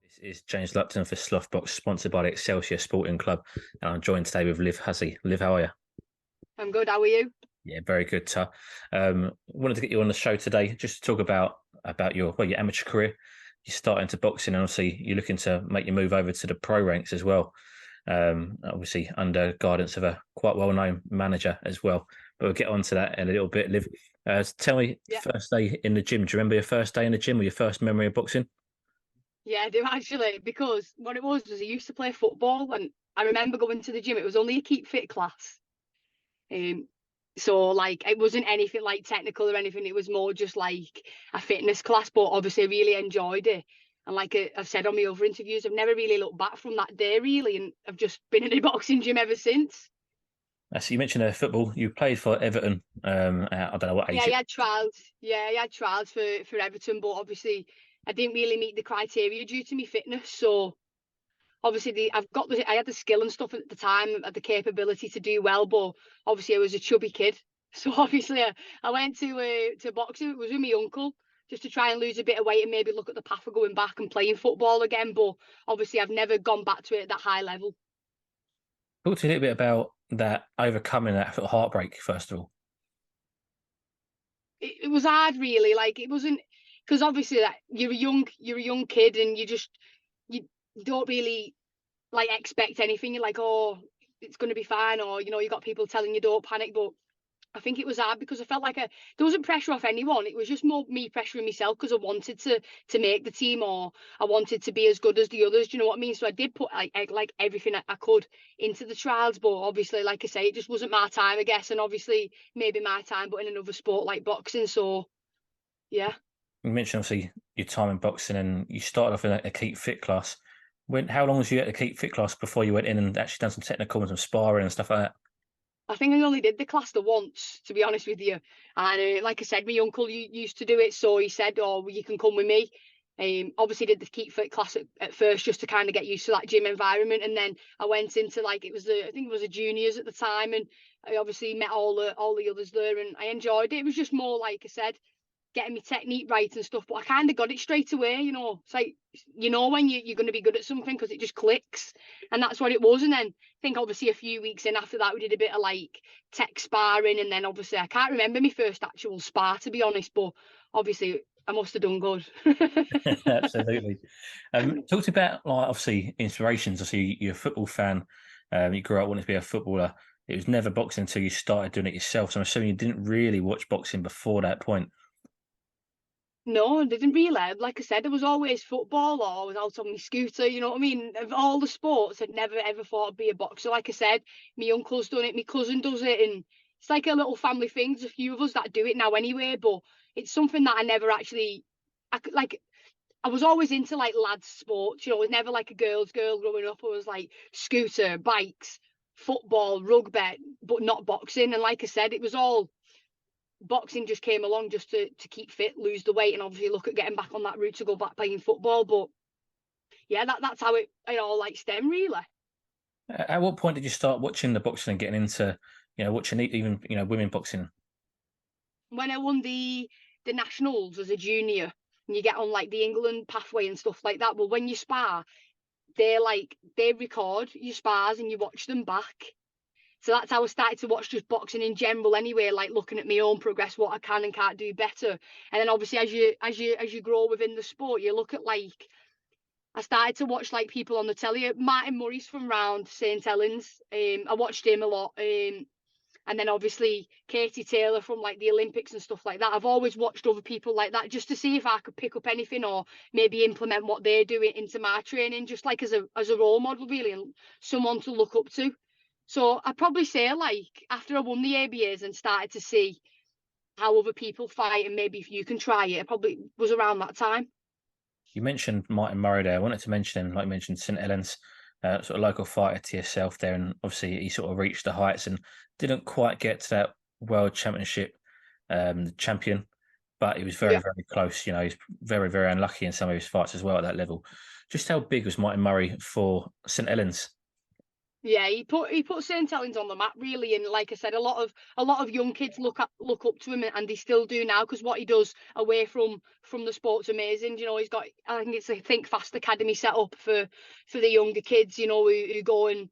This is James Lupton for Slothbox, sponsored by the Excelsior Sporting Club. And I'm joined today with Liv Hussey. Liv, how are you? I'm good. How are you? Yeah, very good, sir. Wanted to get you on the show today just to talk about your amateur career. You're starting to boxing, and obviously you're looking to make your move over to the pro ranks as well. Obviously under guidance of a quite well-known manager as well. But we'll get on to that in a little bit. Liv, tell me, Yeah, first day in the gym. Do you remember your first day in the gym or your first memory of boxing? yeah, I do actually. Because what it was I used to play football, and I remember going to the gym. It was only a keep fit class, um, so like it wasn't anything like technical or anything. It was more just like a fitness class. But obviously, I really enjoyed it. And like I've said on my other interviews, I've never really looked back from that day really, and I've just been in a boxing gym ever since. So you mentioned football. You played for Everton. At, I don't know what Yeah, age. I had trials. Yeah, I had trials for Everton, but obviously I didn't really meet the criteria due to my fitness. So obviously I had the skill and stuff at the time, had the capability to do well, but obviously I was a chubby kid. So obviously I went to boxing. It was with my uncle just to try and lose a bit of weight and maybe look at the path of going back and playing football again. But obviously I've never gone back to it at that high level. Talk to me a little bit about that overcoming that sort of heartbreak, first of all. It was hard really. Like it wasn't because obviously that you're a young kid and you don't really like expect anything. You're like, oh, it's going to be fine, or you got people telling you don't panic. But I think it was hard because I felt like there wasn't pressure off anyone. It was just more me pressuring myself because I wanted to make the team, or I wanted to be as good as the others. Do you know what I mean? So I did put like everything I could into the trials, but obviously, like I say, it just wasn't my time, I guess, and obviously maybe my time, but in another sport like boxing. So yeah. You mentioned obviously your time in boxing, and you started off in a keep fit class. How long was you at the keep fit class before you went in and actually done some technical and some sparring and stuff like that? I think I only did the class the once, to be honest with you. And like I said, my uncle used to do it, so he said, "Oh, well, you can come with me." Obviously, did the keep fit class at first just to kind of get used to that gym environment, and then I went into like I think it was a juniors at the time, and I obviously met all the others there, and I enjoyed it. It was just more like I said, getting my technique right and stuff, but I kind of got it straight away. It's like, when you're going to be good at something because it just clicks. And that's what it was. And then I think obviously a few weeks in after that, we did a bit of like tech sparring. And then obviously I can't remember my first actual spar, to be honest, but obviously I must have done good. Absolutely. Talk to me about like obviously inspirations. Obviously, you're a football fan. You grew up wanting to be a footballer. It was never boxing until you started doing it yourself. So I'm assuming you didn't really watch boxing before that point. No, I didn't really. Like I said, it was always football, or I was out on my scooter. You know what I mean? Of all the sports, I'd never ever thought I'd be a boxer. Like I said, my uncle's done it, my cousin does it, and it's like a little family thing. There's a few of us that do it now anyway, but it's something that I never actually. Like I was always into like lads sports. I was never like a girl's girl growing up. I was like scooter, bikes, football, rugby, but not boxing. And like I said, it was all boxing just came along just to keep fit, lose the weight, and obviously look at getting back on that route to go back playing football. But yeah, that's how it all like stem really. At what point did you start watching the boxing and getting into, watching even, women boxing? When I won the nationals as a junior, and you get on like the England pathway and stuff like that. Well, when you spar, they record your spars and you watch them back. So that's how I started to watch just boxing in general anyway, like looking at my own progress, what I can and can't do better. And then obviously as you grow within the sport, you look at like I started to watch like people on the telly. Martin Murray's from round St Helens. I watched him a lot. And then obviously Katie Taylor from like the Olympics and stuff like that. I've always watched other people like that just to see if I could pick up anything or maybe implement what they're doing into my training, just like as a role model really, and someone to look up to. So I'd probably say like after I won the ABAs and started to see how other people fight and maybe if you can try it, it probably was around that time. You mentioned Martin Murray there. I wanted to mention him, like you mentioned, St Helens, sort of local fighter to yourself there, and obviously he sort of reached the heights and didn't quite get to that world championship champion, but he was very, Yeah. very close. He's very, very unlucky in some of his fights as well at that level. Just how big was Martin Murray for St Helens? Yeah, he put St Helens on the map really, and like I said, a lot of young kids look up to him, and they still do now because what he does away from the sport's amazing. You know, he's got, I think it's a Think Fast Academy set up for the younger kids. You know, who go and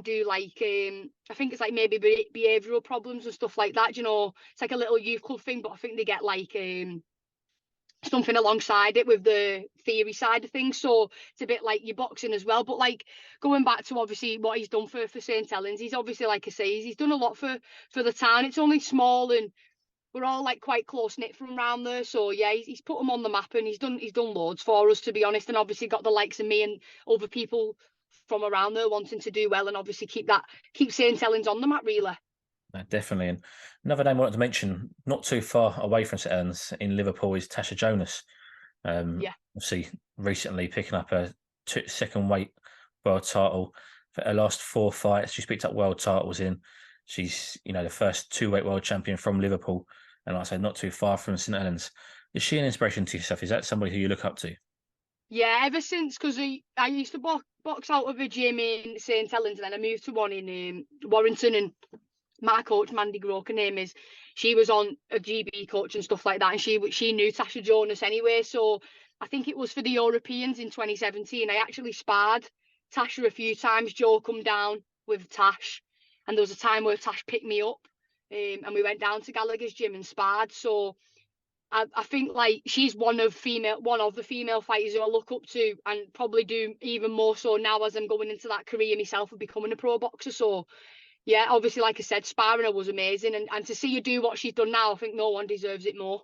do like I think it's like maybe behavioural problems and stuff like that. You know, it's like a little youth club thing, but I think they get like something alongside it with the theory side of things. So it's a bit like your boxing as well. But like going back to obviously what he's done for St Helens, he's obviously, like I say, he's done a lot for the town. It's only small and we're all like quite close knit from around there. So yeah, he's put them on the map and he's done loads for us, to be honest. And obviously got the likes of me and other people from around there wanting to do well and obviously keep St Helens on the map really. No, definitely. And another name I wanted to mention, not too far away from St Helens in Liverpool, is Tasha Jonas. Yeah. Obviously, recently picking up a second weight world title. For her last 4 fights, she's picked up world titles in. She's, the first 2 weight world champion from Liverpool. And like I said, not too far from St Helens. Is she an inspiration to yourself? Is that somebody who you look up to? Yeah, ever since, because I used to box out of a gym in St Helens, and then I moved to one in Warrington, and my coach Mandy Groke, her name is, she was on a GB coach and stuff like that, and she knew Tasha Jonas anyway. So I think it was for the Europeans in 2017. I actually sparred Tasha a few times. Joe come down with Tash, and there was a time where Tash picked me up, and we went down to Gallagher's gym and sparred. So I think like she's one of the female fighters who I look up to and probably do even more so now as I'm going into that career myself of becoming a pro boxer. So yeah, obviously, like I said, sparring her was amazing, and to see her do what she's done now, I think no one deserves it more.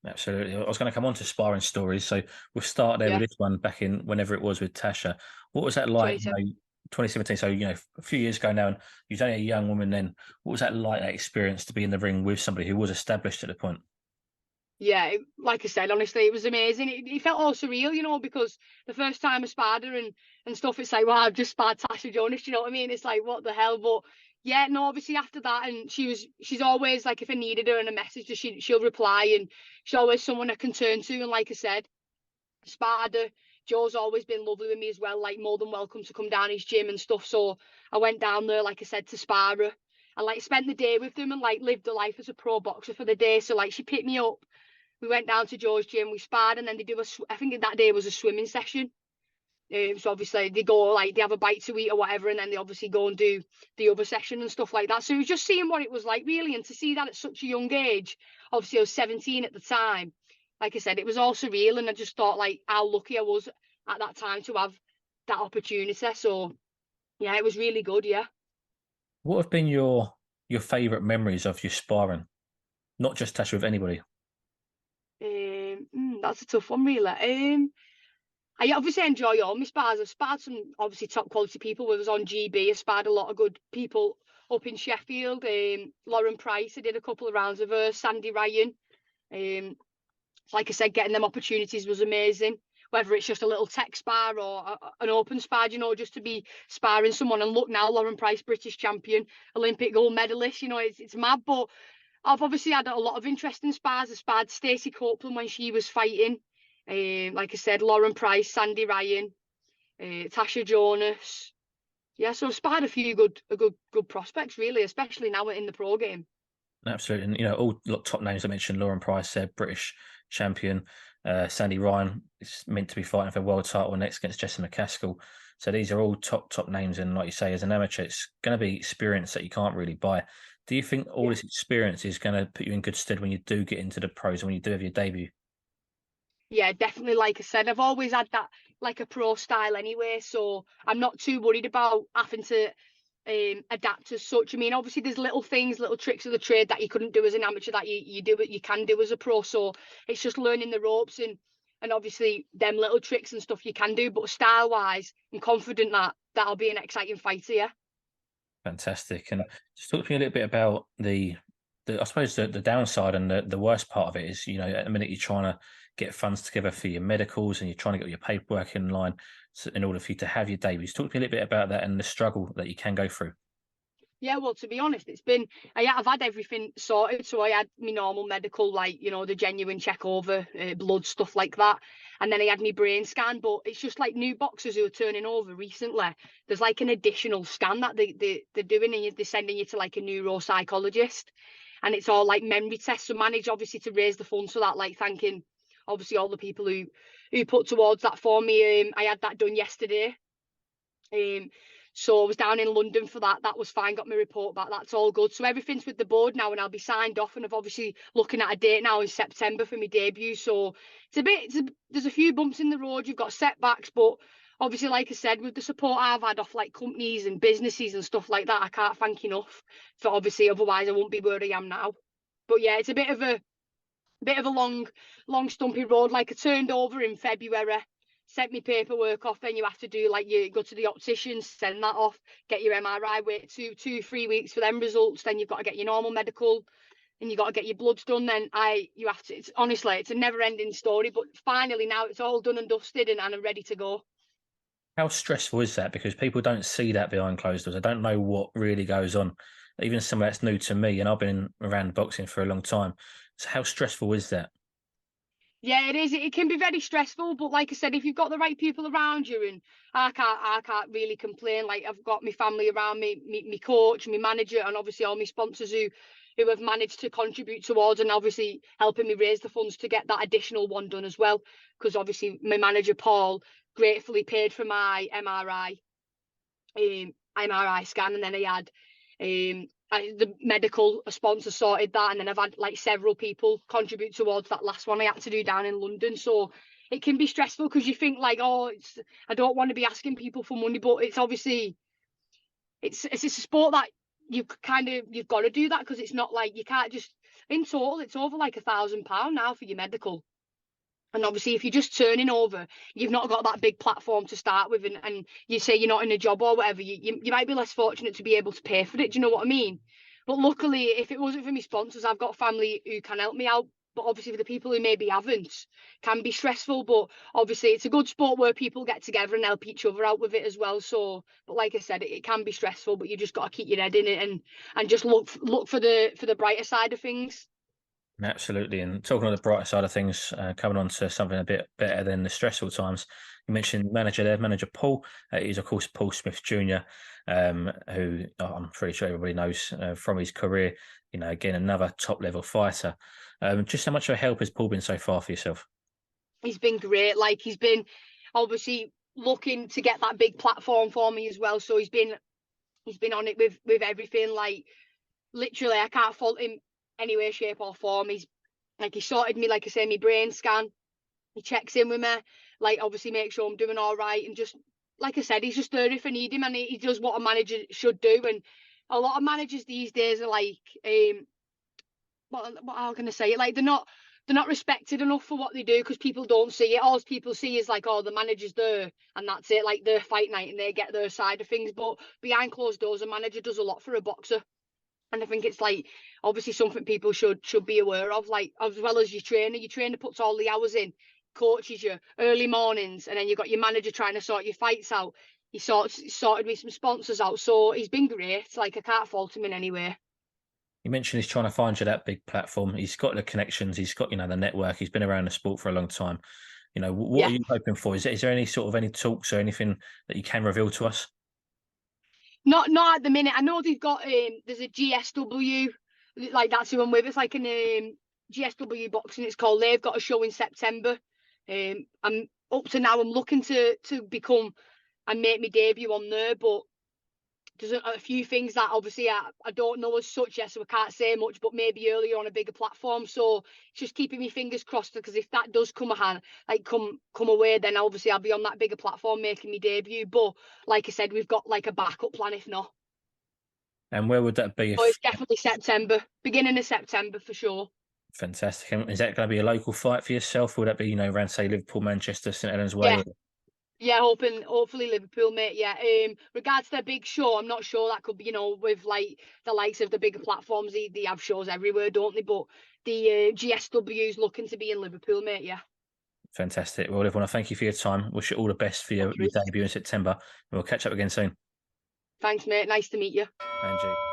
Absolutely. I was going to come on to sparring stories. So we'll start there with Yeah, this one back in whenever it was with Tasha. What was that like? 27. 2017. So, a few years ago now, and you was only a young woman then. What was that like, that experience to be in the ring with somebody who was established at the point? Yeah, like I said, honestly, it was amazing. It felt all surreal, because the first time I sparred her and stuff, it's like, wow, I've just sparred Tasha Jonas. You know what I mean? It's like, what the hell? But yeah, no, obviously after that, and she's always like, if I needed her in a message, she'll reply, and she's always someone I can turn to. And like I said, sparred her. Joe's always been lovely with me as well, like more than welcome to come down his gym and stuff. So I went down there, like I said, to spar her. And like spent the day with them and like lived a life as a pro boxer for the day. So like she picked me up, we went down to Joe's gym, we sparred, and then they do I think that day was a swimming session. So obviously they go like they have a bite to eat or whatever, and then they obviously go and do the other session and stuff like that. So it was just seeing what it was like really, and to see that at such a young age. Obviously I was 17 at the time. Like I said, it was all surreal, and I just thought like how lucky I was at that time to have that opportunity. So yeah, it was really good. Yeah. What have been your favourite memories of your sparring? Not just Tasha, with anybody. That's a tough one, really. I obviously enjoy all my spars. I've sparred some obviously top quality people with us on GB. I sparred a lot of good people up in Sheffield. Lauren Price, I did a couple of rounds with her. Sandy Ryan. Um, like I said, getting them opportunities was amazing. Whether it's just a little tech spar or an open spar, just to be sparring someone. And look now, Lauren Price, British champion, Olympic gold medalist. It's mad. But I've obviously had a lot of interesting spars. I sparred Stacey Copeland when she was fighting. Like I said, Lauren Price, Sandy Ryan, Tasha Jonas. Yeah, so I've sparred a few good prospects really, especially now in the pro game. Absolutely. And, all top names I mentioned, Lauren Price, British champion. Sandy Ryan is meant to be fighting for a world title next against Jesse McCaskill. So these are all top names. And like you say, as an amateur, it's going to be experience that you can't really buy. Do you think all Yeah. this experience is going to put you in good stead when you do get into the pros and when you do have your debut? Yeah, definitely. Like I said, I've always had that like a pro style anyway, so I'm not too worried about having to adapt as such. I mean, obviously there's little things, little tricks of the trade that you couldn't do as an amateur that you can do as a pro. So it's just learning the ropes and obviously them little tricks and stuff you can do, but style wise, I'm confident that that'll be an exciting fight here. Fantastic. And just talk to me a little bit about the I suppose the downside and the worst part of it is, at the minute you're trying to get funds together for your medicals and you're trying to get your paperwork in line in order for you to have your debuts. Talk to me a little bit about that and the struggle that you can go through. Yeah, well, to be honest, I've had everything sorted. So I had my normal medical, like, the genuine check over, blood, stuff like that. And then I had my brain scan. But it's just like new boxers who are turning over recently. There's like an additional scan that they're doing, and they're sending you to like a neuropsychologist. And it's all like memory tests. So manage obviously to raise the funds for that, like thanking obviously all the people who put towards that for me. I had that done yesterday. So I was down in London for that. That was fine. Got my report back. That's all good. So everything's with the board now, and I'll be signed off. And I've obviously looking at a date now in September for my debut. So there's a few bumps in the road. You've got setbacks, but obviously, like I said, with the support I've had off like companies and businesses and stuff like that, I can't thank enough for obviously. Otherwise, I won't be where I am now. But yeah, it's a bit of a long stumpy road. Like I turned over in February, sent me paperwork off. Then you have to do like you go to the optician, send that off, get your MRI, wait 3 weeks for them results. Then you've got to get your normal medical, and you got to get your bloods done. Then you have to. It's honestly, it's a never ending story. But finally now it's all done and dusted, and I'm ready to go. How stressful is that? Because people don't see that behind closed doors. They don't know what really goes on. Even something that's new to me, and I've been around boxing for a long time. So how stressful is that? Yeah, it is. It can be very stressful, but like I said, if you've got the right people around you, and I can't really complain. Like I've got my family around me, me coach, my manager, and obviously all my sponsors who have managed to contribute towards, and obviously helping me raise the funds to get that additional one done as well. Because obviously my manager Paul gratefully paid for my MRI scan, and then I had the medical sponsor sorted that, and then I've had like several people contribute towards that last one I had to do down in London. So it can be stressful because you think like, oh, I don't want to be asking people for money, but it's obviously it's a sport that you've got to do that, because it's not like you can't just. In total, it's over like £1,000 now for your medical. And obviously, if you're just turning over, you've not got that big platform to start with, and you say you're not in a job or whatever, you might be less fortunate to be able to pay for it. Do you know what I mean? But luckily, if it wasn't for my sponsors, I've got family who can help me out. But obviously, for the people who maybe haven't, can be stressful. But obviously, it's a good sport where people get together and help each other out with it as well. So, but like I said, it can be stressful, but you just got to keep your head in it, and just look for the brighter side of things. Absolutely. And talking on the brighter side of things, coming on to something a bit better than the stressful times. You mentioned manager there, manager Paul. He's, of course, Paul Smith Jr., who I'm pretty sure everybody knows from his career. Again, another top level fighter. Just how much of a help has Paul been so far for yourself? He's been great. Like he's been obviously looking to get that big platform for me as well. So he's been on it with everything. Like literally, I can't fault him any way, shape, or form. He sorted me, like I say, my brain scan. He checks in with me, like obviously make sure I'm doing all right, and just like I said, he's just there if I need him, and he does what a manager should do. And a lot of managers these days are like, what am I gonna say? Like they're not respected enough for what they do, because people don't see it. All people see is like, oh, the manager's there and that's it, like their fight night, and they get their side of things. But behind closed doors, a manager does a lot for a boxer. And I think it's like obviously something people should be aware of. Like as well as your trainer puts all the hours in, coaches you early mornings, and then you've got your manager trying to sort your fights out. He sorted me some sponsors out. So he's been great. Like I can't fault him in any way. You mentioned he's trying to find you that big platform. He's got the connections. He's got, the network. He's been around the sport for a long time. What Yeah. are you hoping for? Is there any talks or anything that you can reveal to us? Not at the minute. I know they've got there's a GSW, like that's who I'm with. It's like an GSW boxing it's called. They've got a show in September. I'm up to now I'm looking to become and make my debut on there, but there's a few things that obviously I don't know as such yet, so I can't say much, but maybe earlier on a bigger platform. So it's just keeping my fingers crossed, because if that does come a hand, like come away, then obviously I'll be on that bigger platform making my debut. But like I said, we've got like a backup plan if not. And where would that be So if it's definitely September, beginning of September for sure. fantastic? And is that going to be a local fight for yourself? Or would that be, around, say, Liverpool, Manchester, St Helens Way? Yeah, yeah, hopefully Liverpool, mate. Yeah. Regards to the big show, I'm not sure. That could be, with like the likes of the bigger platforms. They have shows everywhere, don't they? But the GSW is looking to be in Liverpool, mate. Yeah. Fantastic. Well, everyone, I thank you for your time. Wish you all the best for your Okay. debut in September. And we'll catch up again soon. Thanks, mate. Nice to meet you. Angie.